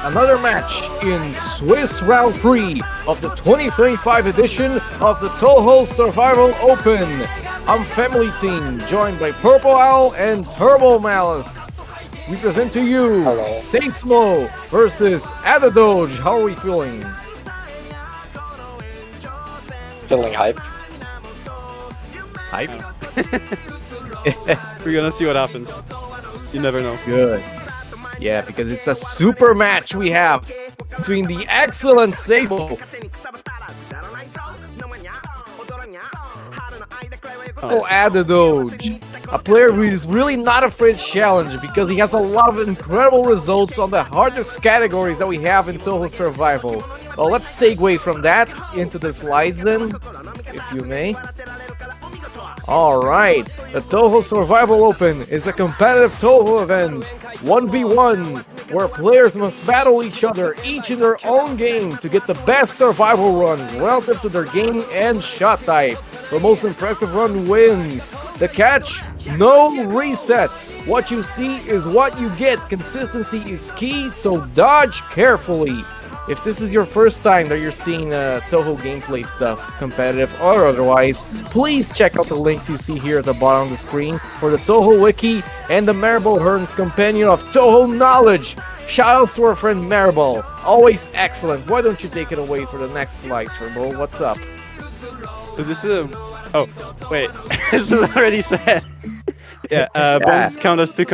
Another match in Swiss Round 3 of the 2025 edition of the Touhou Survival Open. I'm FamilyTeam, joined by PurpleOwl and TurboMalice. We present to you SEISUMO versus ADDEDOGE. How are we feeling? Feeling hype. Hype? We're gonna see what happens. You never know. Good. Yeah, because it's a super match we have between the excellent SEISUMO ADDEDOGE, a player who is really not afraid to challenge because he has a lot of incredible results on the hardest categories that we have in Touhou Survival. Well, let's segue from that into the slides then, if you may. Alright, the Touhou Survival Open is a competitive Touhou event, 1v1, where players must battle each other, each in their own game, to get the best survival run relative to their game and shot type. The most impressive run wins. The catch? No resets. What you see is what you get. Consistency is key, so dodge carefully. If this is your first time that you're seeing Touhou gameplay stuff, competitive or otherwise, please check out the links you see here at the bottom of the screen for the Touhou Wiki and the Maribel Hearn's Companion of Touhou Knowledge. Shoutouts to our friend Maribel, always excellent. Why don't you take it away for the next slide, Turbo? What's up? This is a... Oh, wait. This is already said. Yeah, bombs count as two...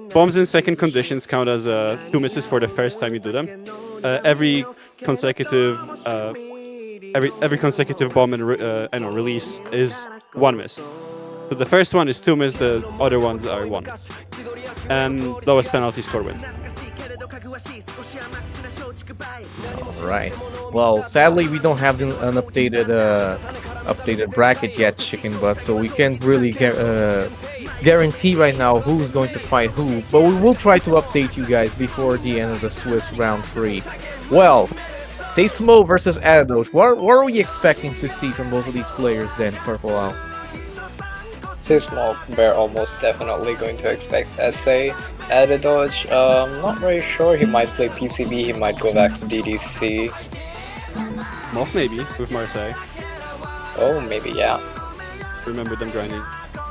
bombs in second conditions count as 2 misses for the first time you do them. Every consecutive bomb and release is 1 miss. So the first one is 2 miss, the other ones are 1. And lowest penalty score wins. Alright. Well, sadly we don't have an updated bracket yet, Chicken Butt, so we can't really guarantee right now who's going to fight who, but we will try to update you guys before the end of the Swiss Round 3. Well, SEISUMO versus ADDEDOGE. What are we expecting to see from both of these players then, PurpleOwl? SEISUMO, we're almost definitely going to expect SA. ADDEDOGE, not very sure. He might play PCB, he might go back to DDC. Moth maybe, with Marseille. Oh, maybe, yeah. Remember them grinding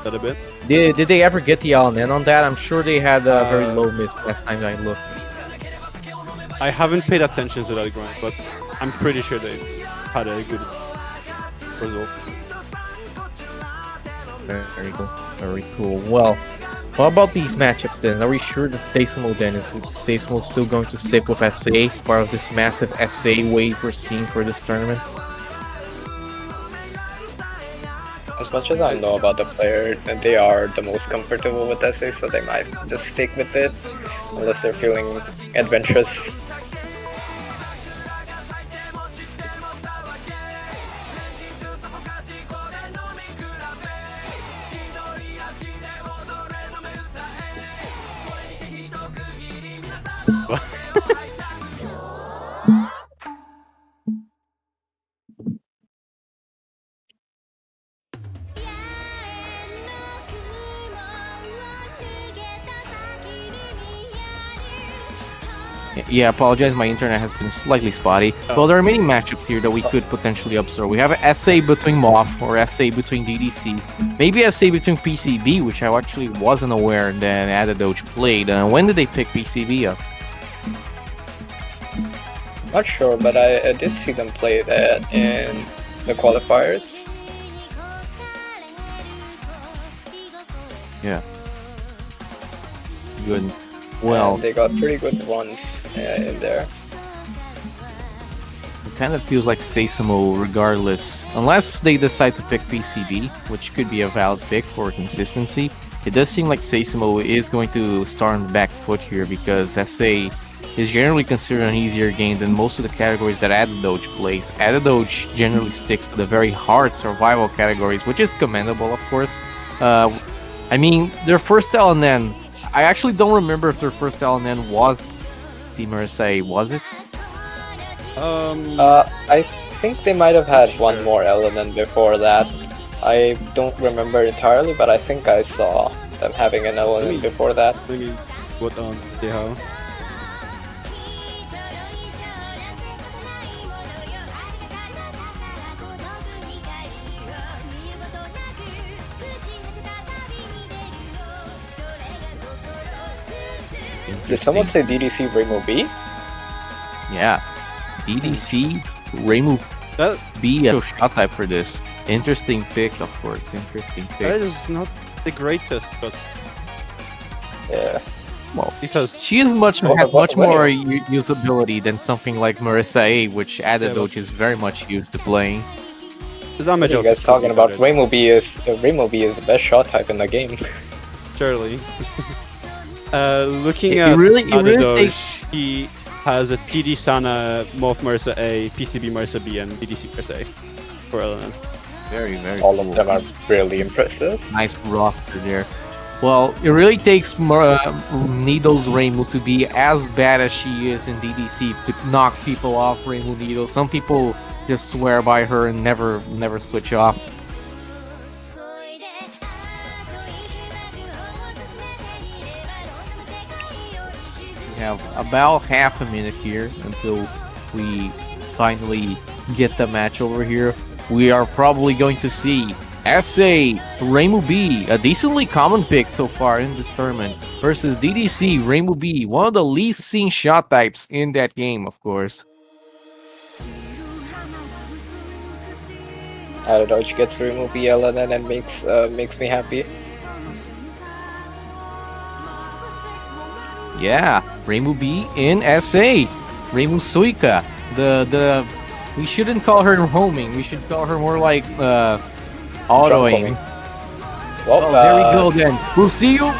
that a bit. Did they ever get the LN on that? I'm sure they had a very low miss last time I looked. I haven't paid attention to that grind, but I'm pretty sure they had a good result. Very cool. Very cool. Well, what about these matchups then? Are we sure that SEISUMO then is SEISUMO still going to stick with SA, part of this massive SA wave we're seeing for this tournament? As much as I know about the player, they are the most comfortable with SA, so they might just stick with it, unless they're feeling adventurous. Yeah, apologize, my internet has been slightly spotty. Well, there are many matchups here that we could potentially observe. We have an SA between Moth or SA between DDC. Maybe SA between PCB, which I actually wasn't aware that ADDEDOGE played. When did they pick PCB up? Not sure, but I did see them play that in the qualifiers. Yeah. Good. Well, and they got pretty good runs in there. It kind of feels like SEISUMO regardless, unless they decide to pick PCB, which could be a valid pick for consistency. It does seem like SEISUMO is going to start on the back foot here because SA is generally considered an easier game than most of the categories that ADDEDOGE plays. ADDEDOGE generally sticks to the very hard survival categories, which is commendable, of course. I mean, their first LNN, I actually don't remember if their first LNN was Team Marseille, was it? I think they might have had one more LNN before that. I don't remember entirely, but I think I saw them having an LNN before that. Let me what on Touhou. Did someone say DDC Rainbow B? Yeah. DDC, Reimu That B a shot type for this. Interesting pick, of course. Interesting that pick. is not the greatest, but Yeah. Well, this has she is much What- much what- more usability than something like Marissa A, which ADDEDOGE is very much used to playing. the What damage are you of guys talking about? Rainbow. Rainbow B is the best shot type in the game. Surely. Looking It at really ADDEDOGE, takes- he has a TD Sana, MOF Marissa A, PCB Marissa B, and DDC Marissa A for LNN. Very, very All cool. of them are really impressive. Nice roster there. Well, it really takes Needles Reimu to be as bad as she is in DDC to knock people off Reimu Needle. Some people just swear by her and never switch off. We have about half a minute here until we finally get the match over here. We are probably going to see SA Reimu B, a decently common pick so far in this tournament, versus DDC Reimu B, one of the least seen shot types in that game, of course. ADDEDOGE gets remove BL and then makes me happy. Yeah, Reimu B in SA. Reimu Suika. We shouldn't call her roaming. We should call her more like autoing. Well, Oh, there we go then. We'll see you.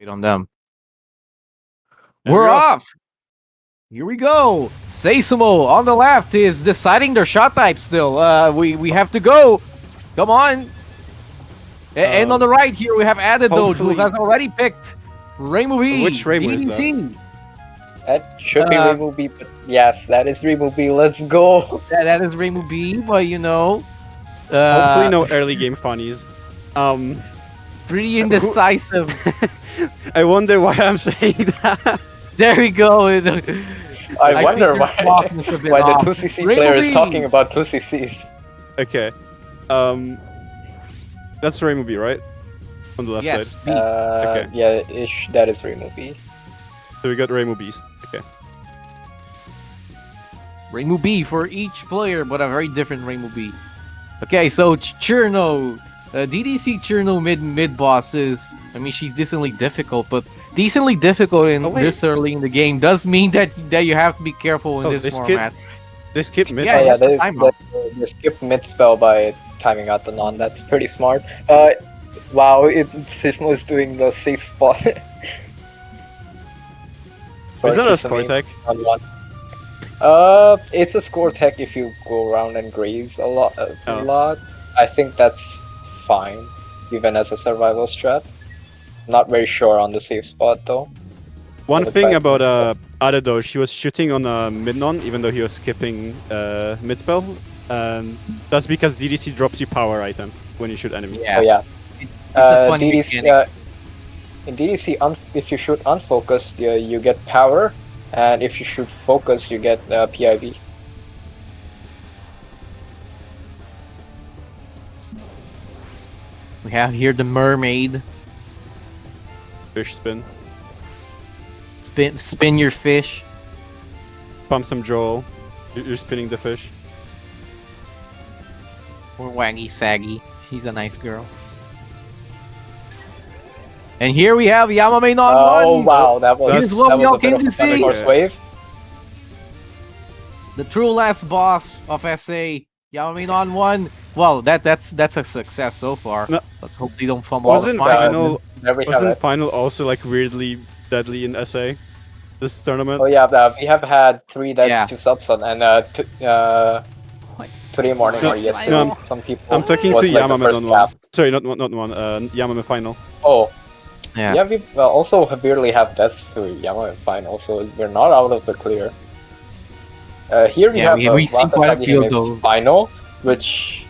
Wait on them. There We're we go. off. Here we go. SEISUMO on the left is deciding their shot type still. We have to go. Come on. And on the right here we have ADDEDOGE, who hopefully- has already picked Reimu B. Which Reimu is that? DDC. that should be remove B, but yes, that is remove B. Let's go. That is Reimu B, but you know, Hopefully no early game funnies. pretty indecisive. I wonder why I'm saying that. There we go. I wonder think why your clock is a bit why the off. 2cc Rainbow player is B. talking about 2cc's. Okay. That's Rainbow B, right? On the left Yes, side. B. Okay. Yeah, that is remove B. So we got Rainbow Bs. Okay. Reimu B for each player, but a very different Reimu B. Okay, so Cherno, DDC Cherno mid boss is, I mean, she's decently difficult, but decently difficult in Oh, wait. this early in the game does mean that you have to be careful in Oh, this they skip- format. They skipped mid. Yeah, Oh, yeah, that's the timeout. they skipped mid spell by timing out the non. That's pretty smart. Wow, SEISUMO is doing the safe spot. For Is that a Kisame score tech? on one. It's a score tech if you go around and graze a lot. Oh. I think that's fine, even as a survival strat. Not very sure on the safe spot though. One the thing type. about ADDEDOGE, he was shooting on a mid non, even though he was skipping mid spell. That's because DDC drops you power item when you shoot enemy. Yeah, Oh yeah. it's a funny DDC, mechanic. in DDC, if you shoot unfocused, you get power, and if you shoot focused, you get PIV. We have here the mermaid. Fish spin. Spin your fish. Pump some Joel. You're spinning the fish. Or waggy saggy. She's a nice girl. And here we have Yamame on Oh one. wow, that was This is what that we was all a bit came of to a Thunder see. Force Yeah. wave. The true last boss of SA, Yamame on one. Well, that's a success so far. No. Let's hope they don't fumble the Wasn't final. final? There we have Wasn't it. final also like weirdly deadly in SA? This tournament. Oh yeah, we have had 3 deaths Yeah. to Subson and today morning No, or yesterday. no, Some people I'm talking was to like the Yamame first on one. cap. Sorry, not one. Yamame final. Oh. Yeah. Yeah, we also barely have deaths to Yamame final, so we're not out of the clear. Here we have we see quite a few of Wakasagihime's those. final, which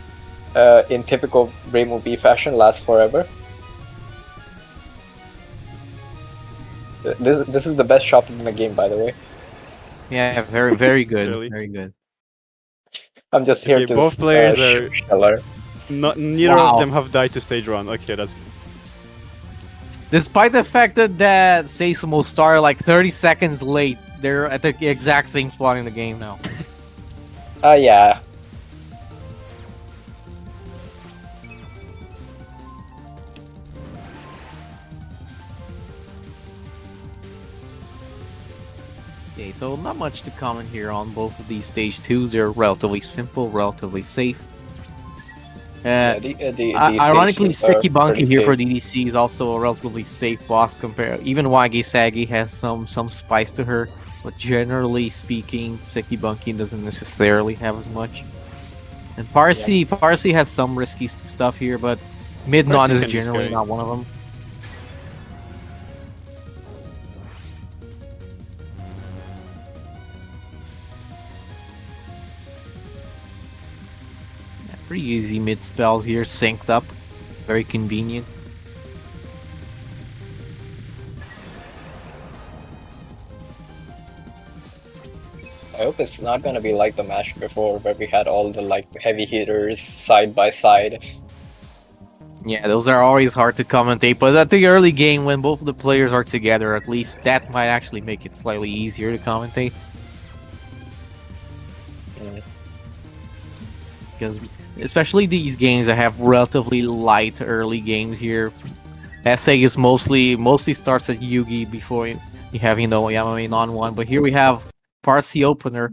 in typical Reimu B fashion lasts forever. This is the best shot in the game, by the way. Yeah, very good, Really? very good. I'm just here Okay, to both players shoot are- Scheller. Neither Wow. of them have died to stage 1. Okay, that's Despite the fact that SEISUMO started like 30 seconds late, they're at the exact same spot in the game now. Yeah. Okay, so not much to comment here on both of these stage 2s. They're relatively simple, relatively safe. Ironically, Sekibanki here for DDC is also a relatively safe boss compared. Even Wagisagi has some spice to her, but generally speaking, Sekibanki doesn't necessarily have as much. And Parsi has some risky stuff here, but mid-non Parsi is can be generally scary. not one of them. Yeah, pretty easy mid spells here, synced up, very convenient. I hope it's not gonna be like the match before, where we had all the like heavy hitters side by side. Yeah, those are always hard to commentate, but at the early game when both of the players are together, at least that might actually make it slightly easier to commentate. Mm. Because especially these games that have relatively light early games here, SA is mostly starts at Yugi before you have Yamame on one, but here we have Parsi opener,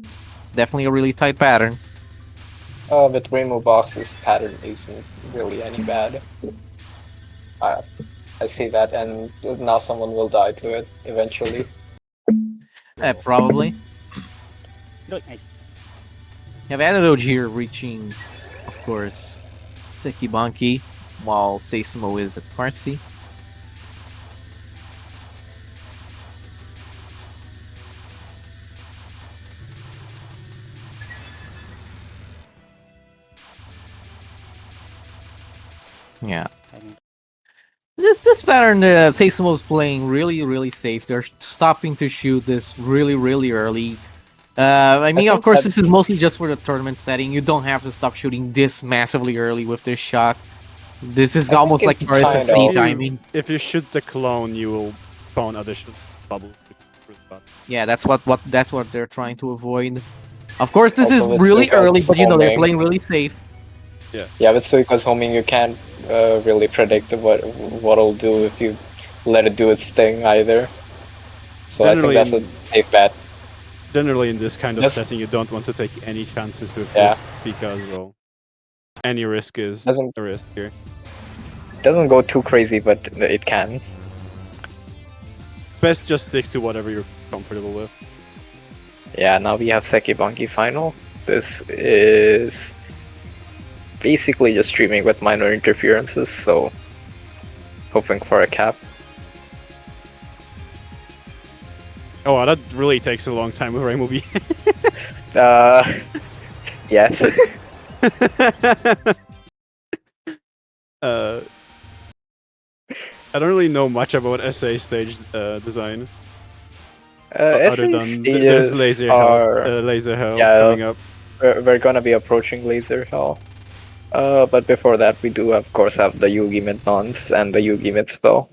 definitely a really tight pattern. With Reimu box's pattern isn't really any bad. I see that, and now someone will die to it eventually. Probably. Nice. You have ADDEDOGE here reaching, of course, Sekibanki, while SEISUMO is at Parsi. Yeah. This pattern, SEISUMO's playing really safe. They're stopping to shoot this really early. I mean, of think course, this is that's- mostly just for the tournament setting. You don't have to stop shooting this massively early with this shot. This is I almost think like it's RSSC kind of- timing. if you shoot the clone, you will spawn additional bubble. Yeah, that's what they're trying to avoid. Of course, this Also, is with really Suika's early, but they're homing. playing really safe. Yeah, with Suika's homing, you can't really predict what it'll do if you let it do its thing either. So Generally, I think that's a safe bet. Generally, in this kind of Yes. setting, you don't want to take any chances with Yeah. this because, well, any risk is Doesn't- a risk here. Doesn't go too crazy, but it can. Best just stick to whatever you're comfortable with. Yeah, now we have Sekibanki final. This is basically just streaming with minor interferences, so hoping for a cap. Oh, that really takes a long time with Reimu B. Yes. I don't really know much about SA stage design. SA there's stages laser are... hell, laser hell yeah, coming up. We're gonna be approaching Laser Hell. But before that, we do of course have the Yugi mid nons and the Yugi mid spell.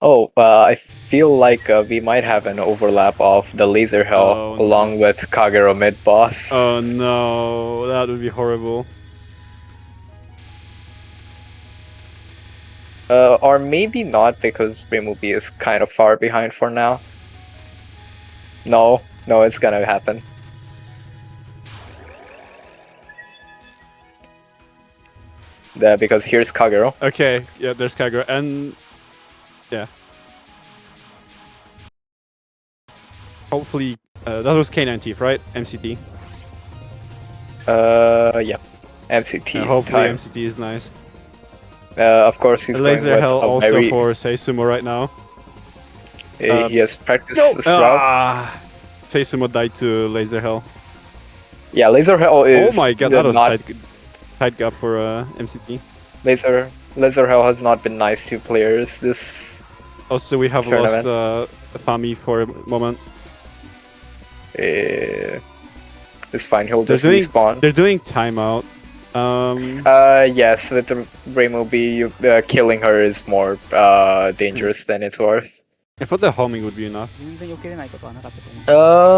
Oh, I feel like we might have an overlap of the laser hell Oh, along no. with Kagero mid boss. Oh no, that would be horrible. Or maybe not because Remobi is kind of far behind for now. No, it's gonna happen. Because here's Kagero. Okay, yeah, there's Kagero, and yeah. Hopefully, that was K9 Thief, right? MCT. Yeah. MCT Hopefully time. MCT is nice. Of course he's Laser going with Hell a also very... for SEISUMO right now. he has practiced this route. SEISUMO died to Laser Hell. Yeah, Laser Hell is... Oh my god, the that was not... tight gap for MCT. Laser Hell has not been nice to players this... Also, we have tournament. lost Fami for a moment. It's fine, he'll just respawn. They're doing timeout. Yes, with the Remobi, killing her is more dangerous than it's worth. I thought the homing would be enough. 全然避けれないことはなかったと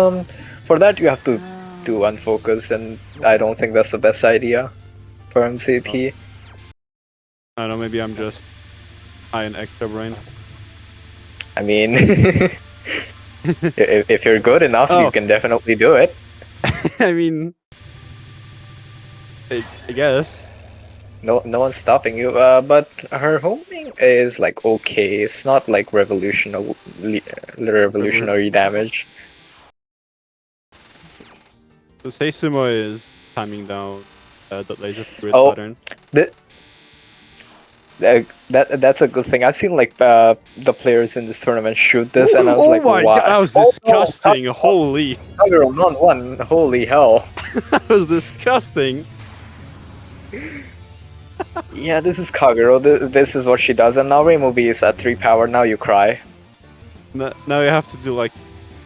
思う。 For that you have to do unfocused, and I don't think that's the best idea for MCT. I don't know, maybe I'm just high in extra brain. I mean, if you're good enough, you can definitely do it. I mean, I guess. No one's stopping you. But her homing is like okay. It's not like revolutionary damage. So SEISUMO is timing down the laser grid Oh. pattern. That's a good thing. I've seen like the players in this tournament shoot this, and I was like, my wow. god, that was disgusting. Holy. Kagero, not one. Holy hell. That was disgusting. Yeah, this is Kagero. This is what she does, and now Remobi is at 3 power. Now you cry. Now you have to do like...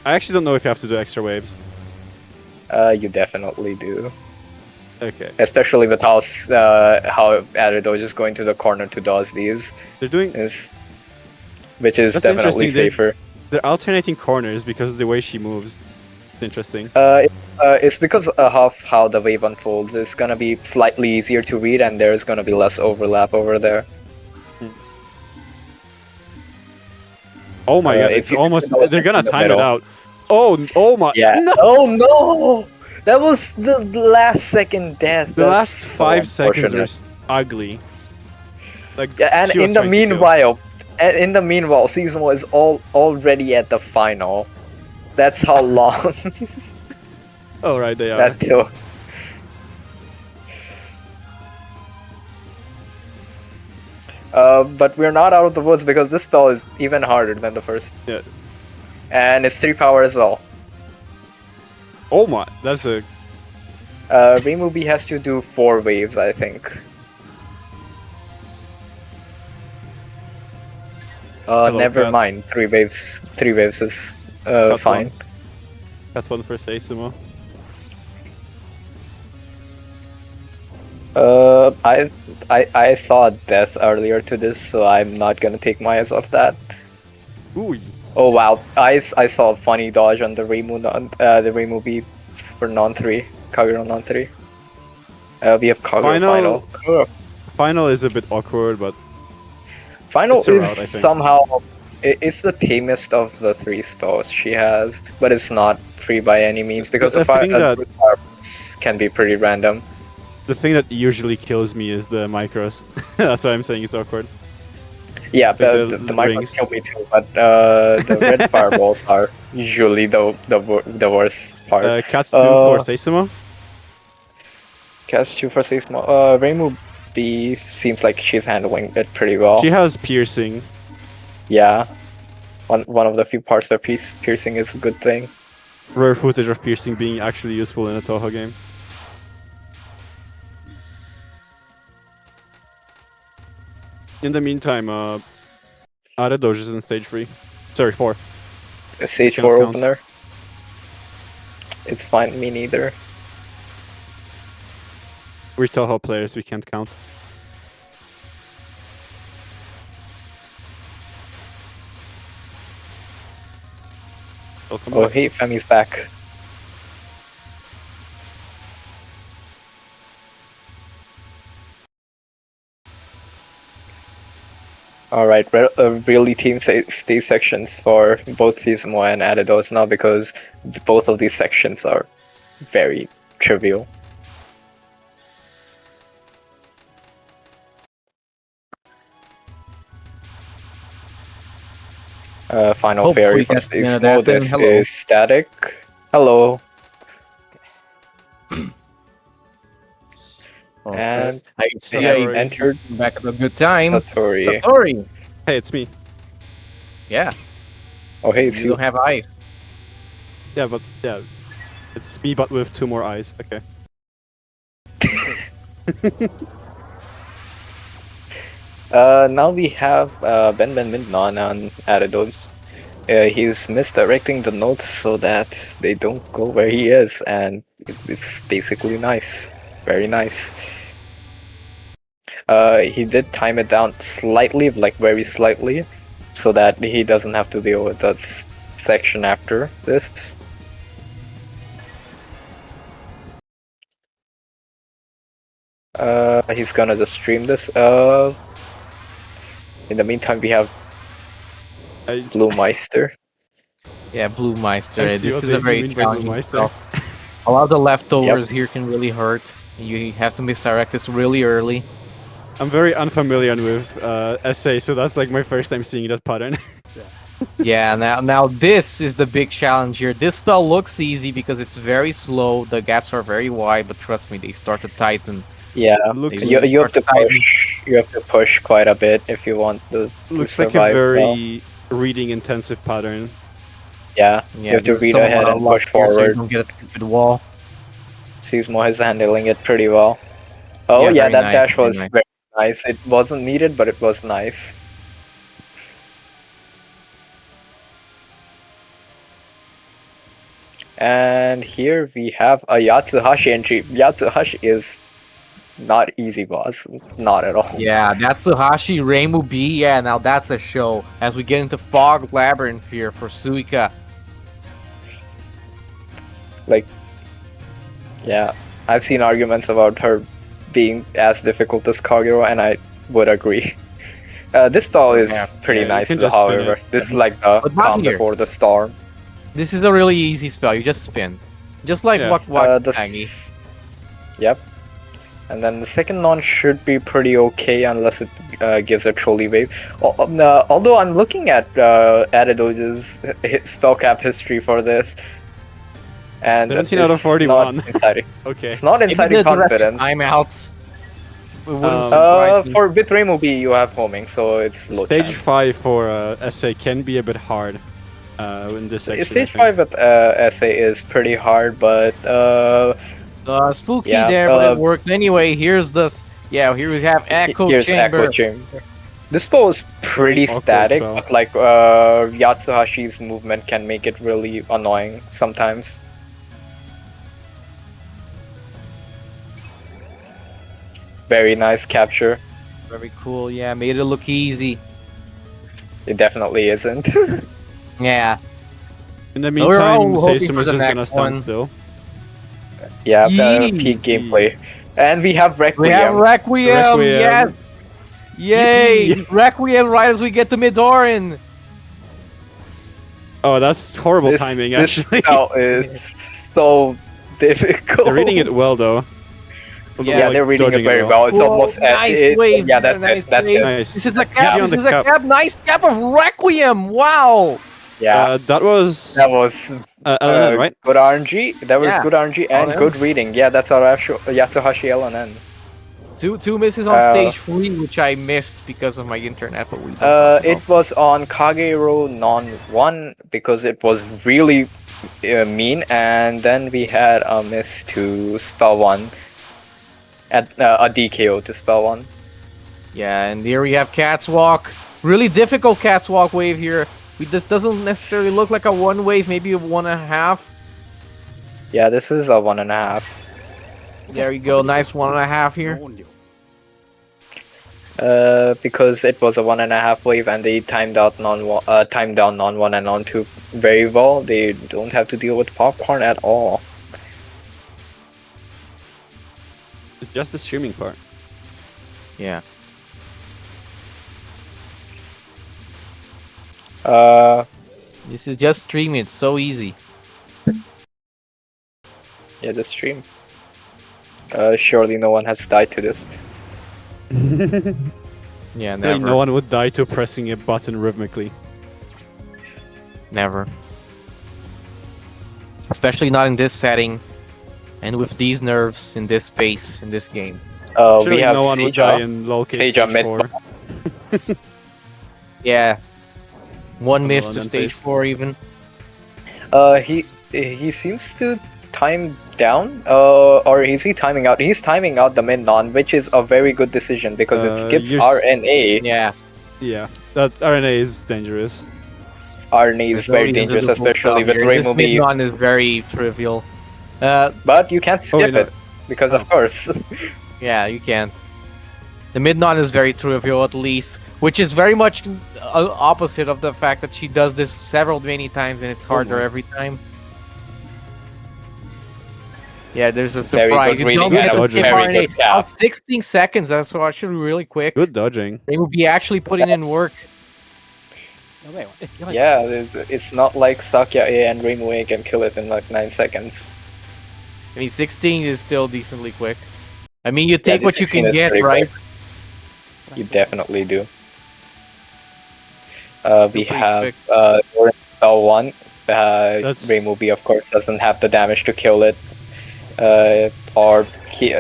I actually don't know if you have to do extra waves. You definitely do. Okay. Especially with how ADDEDOGE is going to the corner to dodge these. They're doing... Which is That's definitely interesting. safer. They're alternating corners because of the way she moves. It's interesting. It's because of how the wave unfolds. It's gonna be slightly easier to read, and there's gonna be less overlap over there. Oh my god, it's almost... They're gonna time it out. Oh my... Yeah. No! Oh no! That was the last second death. The last 5 seconds were ugly. Like, and in the meanwhile, SEISUMO is already at the final. That's how long Oh right, they are. that took. But we're not out of the woods because this spell is even harder than the first. Yeah. And it's 3 power as well. Oh my, that's a... Remobi has to do 4 waves, I think. Never mind. 3 waves. 3 waves is fine. That's one for SEISUMO. I saw death earlier to this, so I'm not gonna take my eyes off that. Ooh. Oh wow, I saw a funny dodge on the Remobi for non-3, Kagero non-3. We have Kagero final. Final is a bit awkward, but... Final it's a is route, I think. somehow... It's the tamest of the 3 spells she has, but it's not free by any means, because the fireworks can be pretty random. The thing that usually kills me is the micros. That's why I'm saying it's awkward. Yeah, Like the micros rings. kill me too, but the red fireballs are usually the worst part. Cats 2 for SEISUMO? Cast 2 for SEISUMO. Reimu B seems like she's handling it pretty well. She has piercing. Yeah. One of the few parts where piercing is a good thing. Rare footage of piercing being actually useful in a Touhou game. In the meantime, ADDEDOGE is in stage 3. Sorry, 4. A stage Can't 4 count. opener. It's fine, me neither. We're Touhou players, we can't count. Welcome Oh, back. hey, Femi's back. Alright, really team stage sections for both SEISUMO and ADDEDOGE now because both of these sections are very trivial. Final Hopefully fairy from that's the end of SEISUMO. that then. This Hello. is Static. Hello. Oh, And I see I Satori. entered back at a good time. Satori. Satori. Hey, it's me. Yeah. Oh, hey, You it's don't have eyes. Yeah, but yeah, it's me, but with 2 more eyes. Okay. Now we have Ben Midnon on ADDEDOGE. He's misdirecting the notes so that they don't go where he is, and it's basically nice. Very nice. He did time it down slightly, like very slightly, so that he doesn't have to deal with that section after this. He's gonna just stream this. In the meantime, we have Blue Meister. Yeah, Blue Meister. I see This what is they a very mean by Blue challenging Meister. spell. A lot of the leftovers here can really hurt. You have to misdirect this really early. I'm very unfamiliar with SA, so that's like my first time seeing that pattern. Yeah, now this is the big challenge here. This spell looks easy because it's very slow. The gaps are very wide, but trust me, they start to tighten. Yeah, Looks- you have to start to push. You have to push quite a bit if you want to Looks like survive a well. very reading intensive pattern. Yeah, you have to there's read someone ahead on and lock push here, so you forward. don't get a stupid wall. SEISUMO is handling it pretty well. Oh Yeah, yeah, very that nice, dash very was nice. very nice. It wasn't needed, but it was nice. And here we have a Yatsuhashi entry. Yatsuhashi is not easy, boss. Not at all. Yeah, that's Suhashi, Reimu B. Yeah, now that's a show. As we get into Fog Labyrinth here for Suika. Like, yeah, I've seen arguments about her being as difficult as Kagero, and I would agree. This spell is Yeah, pretty you nice, can just spin however. it. This is like the But not calm here. before the storm. This is a really easy spell. You just spin. Just like Yeah. Wak Tangi. Yep. And then the second non should be pretty okay unless it gives a trolley wave. Although I'm looking at ADDEDOGE's spell cap history for this, and 17 out of it's 41. not inciting. Okay. It's not Maybe inciting there's less confidence. timeouts. It wouldn't Um, surprise me. For with Reimu B, you have homing, so it's low Stage chance. 5 for SA can be a bit hard in this section. I Stage think. 5 with SA is pretty hard, but Spooky yeah, there, but it worked anyway. Here's this. Yeah, here we have Echo here's Chamber. Echo Chamber. This spell is pretty Awkward static, spell. but like Yatsuhashi's movement can make it really annoying sometimes. Very nice capture. Very cool. Yeah, made it look easy. It definitely isn't. Yeah. In the We're all meantime, hoping Seisum for is the just gonna next stand one. still. Yeah, Yee. peak gameplay. And we have Requiem. We have Requiem. Requiem. Yes. Yay! Yippee. Requiem right as we get to Midoran. Oh, that's horrible this, timing, this actually. spell is so difficult. They're reading it well, though. Yeah, Like, they're reading it dodging very well. well. It's Whoa, almost nice it, wave. Yeah, that's Nice it. That's wave. it. Nice. This is a That's cap. easy on This the is a cap. Nice cap of Requiem. Wow. Yeah, That was that was LNN, right? good RNG. That was Yeah. good RNG and LNN. good reading. Yeah, that's our actual Yatsuhashi LNN. Two misses on stage 3, which I missed because of my internet, but we. It was on Kagero non 1 because it was really mean, and then we had a miss to spell 1 at a DKO to spell 1. Yeah, and here we have Cat's Walk. Really difficult Cat's Walk wave here. This doesn't necessarily look like a 1 wave, maybe a 1.5. Yeah, this is a 1.5. There you go, nice 1.5 here. Because it was a 1.5 wave and they timed down non 1 and non 2 very well. They don't have to deal with popcorn at all. It's just the streaming part. Yeah. This is just streaming. It's so easy. Yeah, the stream. Surely no one has died to this. Yeah, Really, never. no one would die to pressing a button rhythmically. Never. Especially not in this setting, and with these nerves in this space in this game. Surely We have no one would die Seija. in low case Seija stage mid 4. Yeah. One miss on to then, stage please. 4 even. He seems to time down. Or is he timing out? He's timing out the mid non, which is a very good decision because it skips RNA. Yeah. Yeah, that RNA is dangerous. RNA is There's no very reason to dangerous, do both especially out with here. This Reimu mid B. non is very trivial. But you can't skip no. it because of course. Yeah, you can't. The mid non is very trivial at least, which is very much opposite of the fact that she does this many times and it's harder boy. every time. Yeah, there's a Very surprise. good You don't reading get and to a skip very RNA. good cap. About 16 seconds, that's actually really quick. Good dodging. They would be actually putting in work. やばいわ。やばい。 Yeah, it's not like Sakya A and Reimu A can kill it in like 9 seconds. I mean, 16 is still decently quick. I mean, you take the what you 16 can is get, pretty right? quick. You definitely do. Still We pretty have quick. L1. That's- Reimu B, of course, doesn't have the damage to kill it. Or keep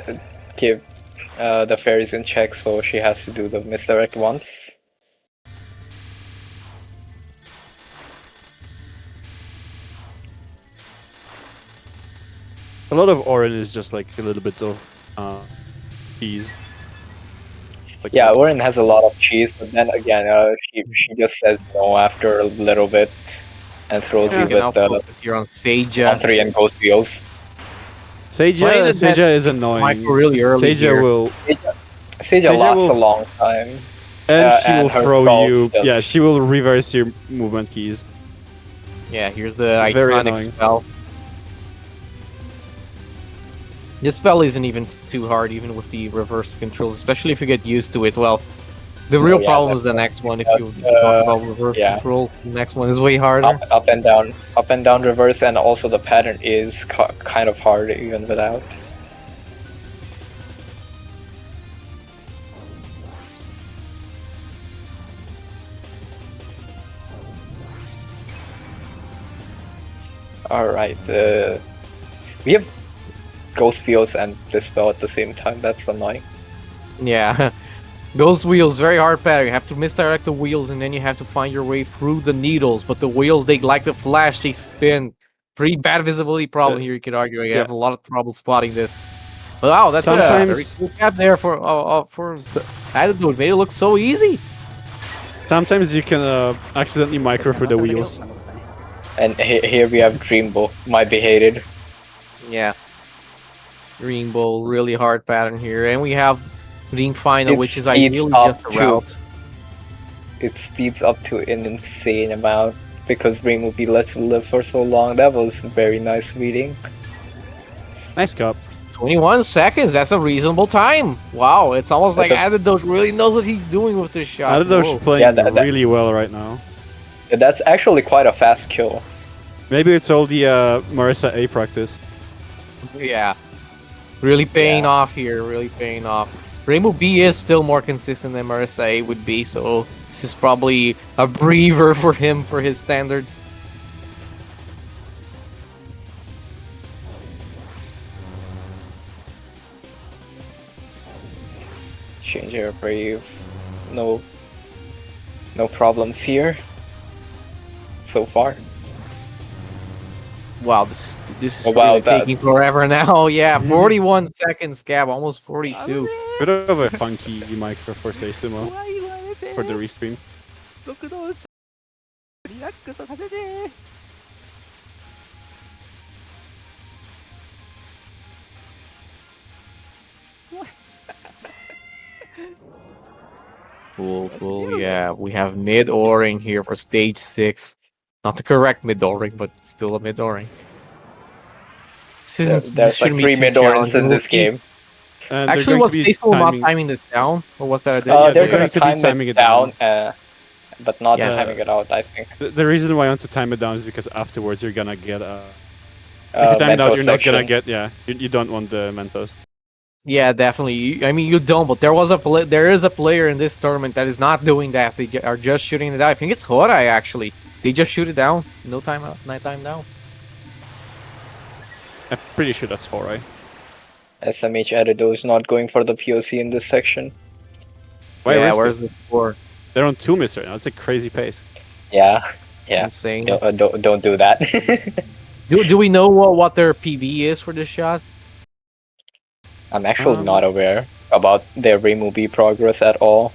the fairies in check, so she has to do the misdirect once. A lot of Orin is just like a little bit of cheese. Like Yeah, Orin has a lot of cheese, but then again, she just says no after a little bit and throws you Okay, now with the focus here on Seija. 3 and ghost wheels. Funny that Seija is annoying. Micro really early Seija here. will Seija Seija lasts will- a long time. and she and will her throw calls you. just- Yeah, she will reverse your movement keys. Yeah, here's the Very iconic annoying. spell. This spell isn't even too hard, even with the reverse controls, especially if you get used to it. Well, the real yeah, problem is the next one. If you But, talk about reverse yeah. control, the next one is way harder. Up and down reverse, and also the pattern is kind of hard even without. Alright, we have Ghost Fields and this spell at the same time, that's annoying. Yeah. Ghost wheels, very hard pattern. You have to misdirect the wheels and then you have to find your way through the needles. But the wheels, they like to flash, they spin. Pretty bad visibility problem here, you could argue. I have a lot of trouble spotting this. But wow, that's a very Sometimes- cool cap there for ADDEDOGE. Made it look so easy. Sometimes you can accidentally micro through the wheels. And here we have Dreambo, might be hated. Yeah. Green Bull, really hard pattern here. And we have Green Final, It which is speeds ideally up just a to- route. It speeds up to an insane amount because Reimu B lets it live for so long. That was very nice reading. Nice cup. 21 seconds, that's a reasonable time. Wow, it's almost like That's ADDEDOGE really knows what he's doing with this shot. ADDEDOGE Whoa. playing Yeah, that- really well right now. That's actually quite a fast kill. Maybe it's all the Marissa A practice. Yeah. Really paying Yeah. off here, really paying off. Reimu B is still more consistent than Marissa A would be, so this is probably a breather for him for his standards. Change air brave. No problems here. So far. Wow, this is Oh, wow, really that- taking forever now. Yeah, 41 seconds, Gab, almost 42. Bit of a funky micro for SEISUMO 怖いわれて for the restream. 速度をリラックスさせて Cool. Yeah, we have mid O-ring here for stage 6. Not the correct mid O-ring, but still a mid O-ring. This There's like shouldn't be 3 too mid-orns in challenging. We'll this see. game. And they're Actually, going was to be Faithful not timing. timing this down? Or was that a Yeah, They're they're gonna going to be time timing it it down. down, but not Yeah. timing it out, I think. The reason why I want to time it down is because afterwards you're gonna get if you time it out, Mentos you're not gonna section. get you don't want the Mentos. Yeah, definitely. I mean, you don't, but there is a player in this tournament that is not doing that. They are just shooting it out. I think it's Horai, actually. They just shoot it down. No time out, night time down. I'm pretty sure that's Horai. SMH ADDEDOGE not going for the POC in this section. Why Yeah, risk where's it? the score? They're on 2 miss right now. It's a crazy pace. Yeah. Insane. Don't do that. Do we know what their PB is for this shot? I'm actually not aware about their Removie progress at all.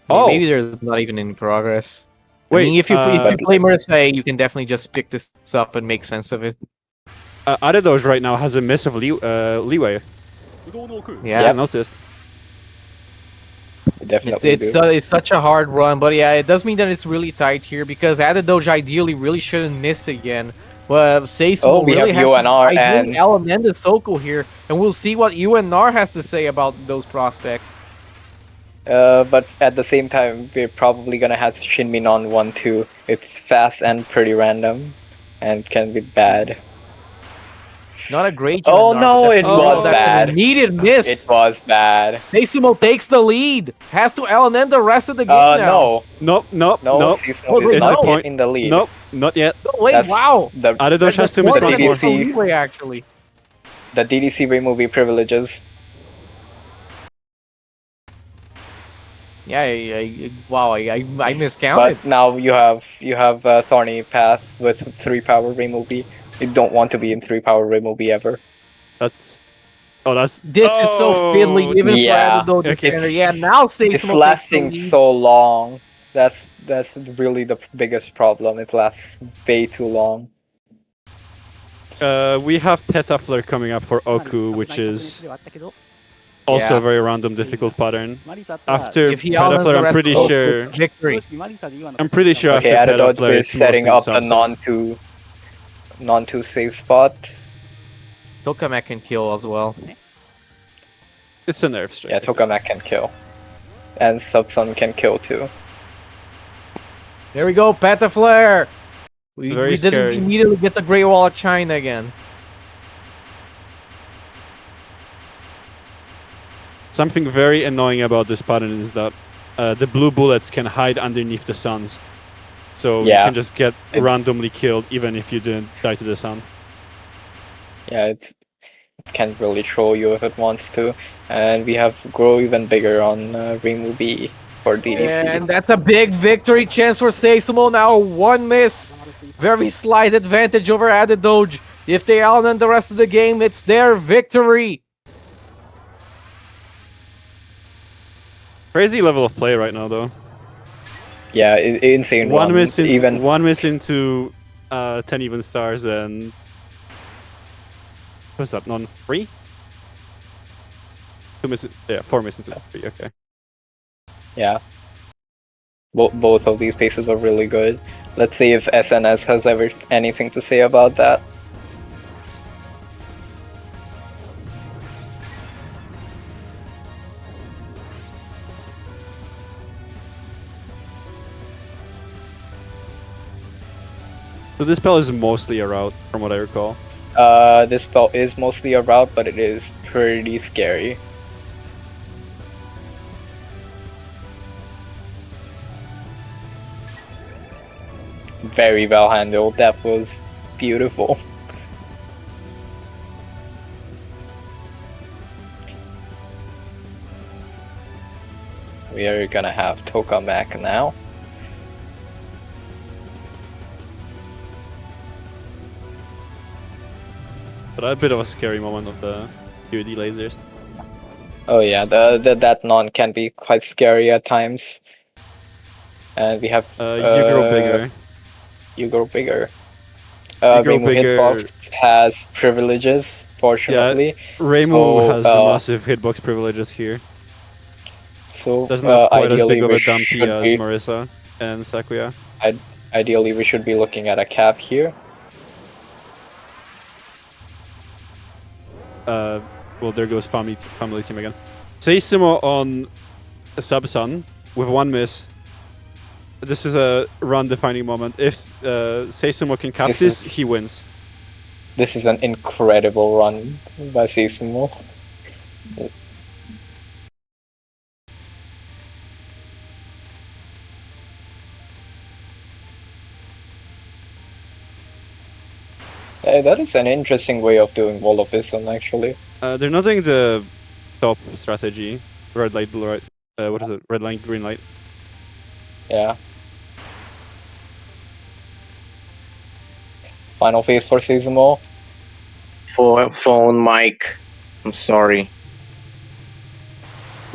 Oh. Maybe there's not even any progress. Wait, I mean, if you but- play Mercy, you can definitely just pick this up and make sense of it. ADDEDOGE right now has a miss of leeway. Yeah, I noticed. Definitely it's such a hard run, but yeah, it does mean that it's really tight here because ADDEDOGE ideally really shouldn't miss again. Well, SEISUMO we really have has to UNR ideally and- element the Soko here, and we'll see what UNR has to say about those prospects. But at the same time, we're probably gonna have Shinmin on 1-2. It's fast and pretty random, and can be bad. Not a great. Oh, UNR, no, but it definitely was that's a bad. Needed miss. It was bad. SEISUMO takes the lead. Has to LNN the rest of the game now. Nope. No, Nope. SEISUMO is It's not a yet point. in the lead. Nope. Not yet. No, wait, That's wow. The ADDEDOGE has 2 miss More once than more. DDC. leeway, actually. the DDC Removie privileges. Yeah, I miscounted. But now you have Thorny Path with 3 power Removie. You don't want to be in 3 power Removie ever. That's This is so fiddly, even Yeah. for ADDEDOGE Okay. defender. Yeah, now SEISUMO It's takes the lasting lead. so long. That's really the biggest problem. It lasts way too long. we have Petaflare coming up for Oku, which is also Yeah. a very random, difficult pattern. After If he LNNs Petaflare, the I'm rest pretty of sure. victory. I'm pretty sure Okay, after ADDEDOGE Petaflare, is it's setting mostly up the Samsung. non-2 save spot. Tokamak can kill as well. It's a nerf strike. Yeah, Tokamak can kill. And Subsun can kill too. There we go, Petaflare. We Very didn't scary. immediately get the Great Wall of China again. Something very annoying about this pattern is that the blue bullets can hide underneath the suns. So you Yeah. can just get It's- randomly killed even if you didn't die to the sun. Yeah, it can really troll you if it wants to. And we have Grow even bigger on Remu B for DDC. And that's a big victory chance for SEISUMO now. 1 miss. Very slight advantage over ADDEDOGE. If they LNN the rest of the game, it's their victory. Crazy level of play right now, though. Yeah, insane One run. miss into Even 10 even stars and what's that? Non-3? 2 misses. Yeah, 4 misses into 3. Okay. yeah. Both of these paces are really good. Let's see if SNS has ever anything to say about that. So this spell is mostly a route, from what I recall. This spell is mostly a route, but it is pretty scary. Very well handled. That was beautiful. We are gonna have Tokamak now. But a bit of a scary moment of the QD lasers. Oh yeah, that non can be quite scary at times. And we have You grow bigger. You grow bigger. You grow Reimu bigger. Hitbox has privileges, fortunately. Reimu So, has massive hitbox privileges here. So Doesn't have quite as ideally big of we a dumpy should as be Marissa and Sakuya. ideally we should be looking at a cap here. Well, there goes FamilyTeam again. SEISUMO on a Sub-Sun with one miss. This is a run-defining moment. If SEISUMO can cap this, he wins. This is an incredible run by SEISUMO. That is an interesting way of doing Wolofism, actually. They're not doing the top strategy. Red light, blue light. What is it? Red light, green light. Yeah. Final phase for SEISUMO. Phone mic. I'm sorry.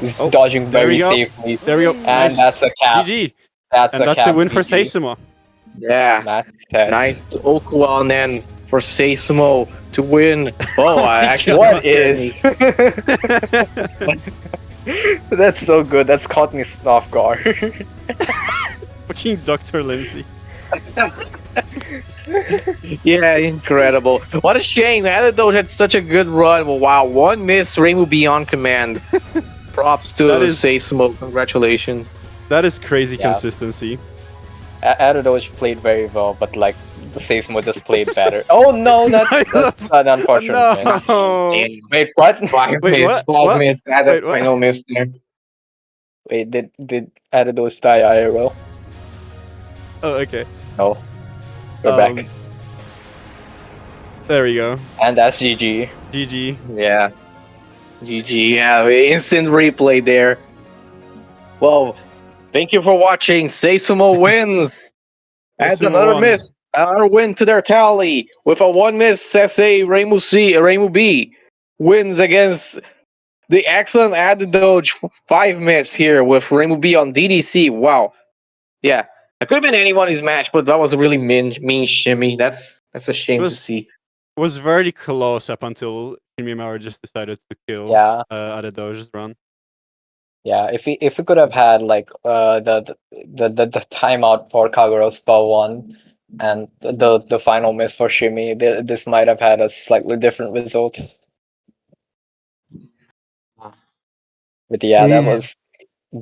He's Oh, dodging there very we go. safely. There we go. And Nice. that's a cap. GG. That's And a that's cap. a win for GG. SEISUMO. Yeah. Match test. Nice Okuwa and then for SEISUMO to win. Oh, I actually. What is? That's so good. That's caught me off guard. Fucking Dr. Lindsay. Yeah, incredible. What a shame. ADDEDOGE had such a good run. Well, wow, one miss, Rainbow Beyond Command. Props to That is- SEISUMO. Congratulations. That is crazy Yeah. consistency. ADDEDOGE played very well, but like the SEISUMO just played better. Oh no, that's an unfortunate miss. No. Wait, what? Five Wait, minutes, what? What? minutes. Wait, what? Final miss there. Wait, did ADDEDOGE die IRL? Oh, okay. No. We're back. There we go. And that's GG. GG. Yeah. GG. Yeah, instant replay there. Well, thank you for watching. SEISUMO wins. Adds SEISUMO another won. miss. Another win to their tally. With a one miss, SA Rainbow B wins against the excellent ADDEDOGE 5 miss here with Rainbow B on DDC. Wow. Yeah. It could have been anyone's match, but that was a really mean shimmy. That's a shame to Was- see. Was very close up until Mimaro just decided to kill Yeah. ADDEDOGE's run. Yeah, if we could have had like the timeout for Kagura's spell 1 and the final miss for Shimi, this might have had a slightly different result. But yeah, that was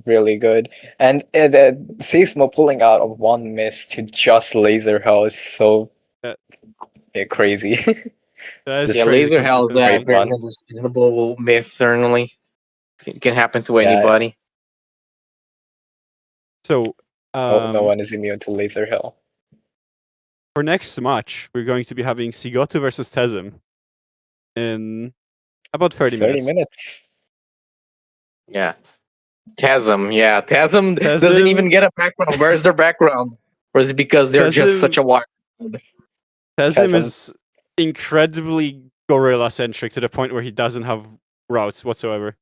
really good. And SEISUMO pulling out of one miss to just laser hell is so crazy. That is Just Yeah, crazy laser hell is consistency. great run. an indispensable miss, certainly. Can happen to Yeah. anybody. So, No one is immune to laser hell. for next match, we're going to be having Sigotu versus Tezim in about 30 minutes. Yeah. Tasm, yeah. Tasm Tasm- doesn't even get a background. Where's their background? Or is it because they're Tasm- just such a wild? Tezim Tezim. is incredibly gorilla-centric to the point where he doesn't have routes whatsoever.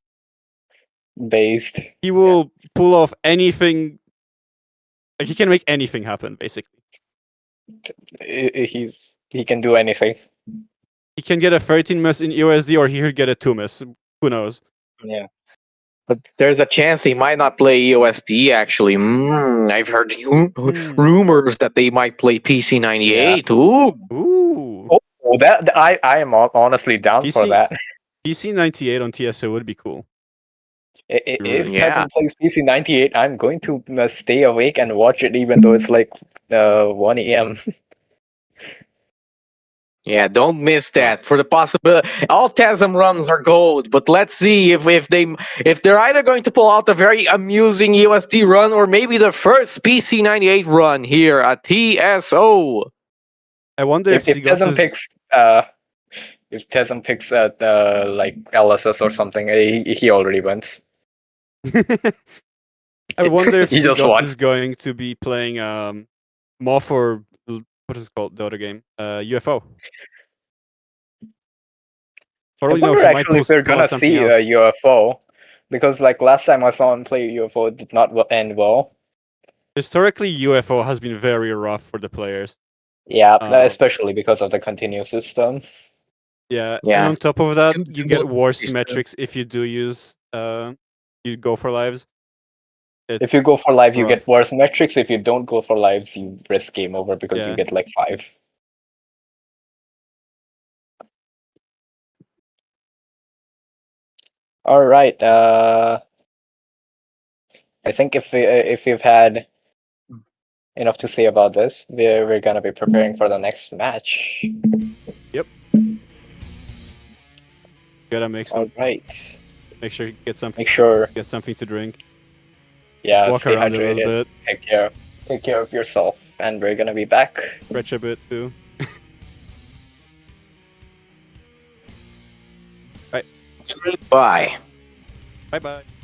Based. He will pull off anything. Like, he can make anything happen, basically. He can do anything. He can get a 13 miss in USD, or he could get a 2 miss. Who knows? Yeah. But there's a chance he might not play EOSD, actually. I've heard rumors that they might play PC98. Ooh. Ooh. Oh, that I am honestly down for PC that. PC98 on TSO would be cool. If Yeah. Tezin plays PC98, I'm going to stay awake and watch it even though it's like 1 a.m. Yeah, don't miss that. For the possibility, all TASM runs are gold, but let's see if they're either going to pull out a very amusing USD run or maybe the first PC98 run here at TSO. I wonder If if Tezin picks like LSS or something, he already wins. I wonder if He just Sigot won. is going to be playing more for what is it called, the other game, UFO. I Or you know, wonder he might actually if post we're gonna about something see else. a UFO, because like last time I saw him play UFO, it did not end well. Historically, UFO has been very rough for the players. Yeah, Oh. especially because of the continuous system. Yeah, Yeah. and on top of that, Too- you too get much worse system. metrics if you do use you go for lives. If you go for live, you rough. get worse metrics. If you don't go for lives, you risk game over because you Yeah. get like 5. All right. I think if we've had enough to say about this, we're gonna be preparing for the next match. Gotta make All some. right. Make sure you get something. Make sure, Get something to drink. yeah, Walk stay around a little hydrated. bit. Take care of yourself, and we're gonna be back. Stretch a bit too. Bye. Bye bye.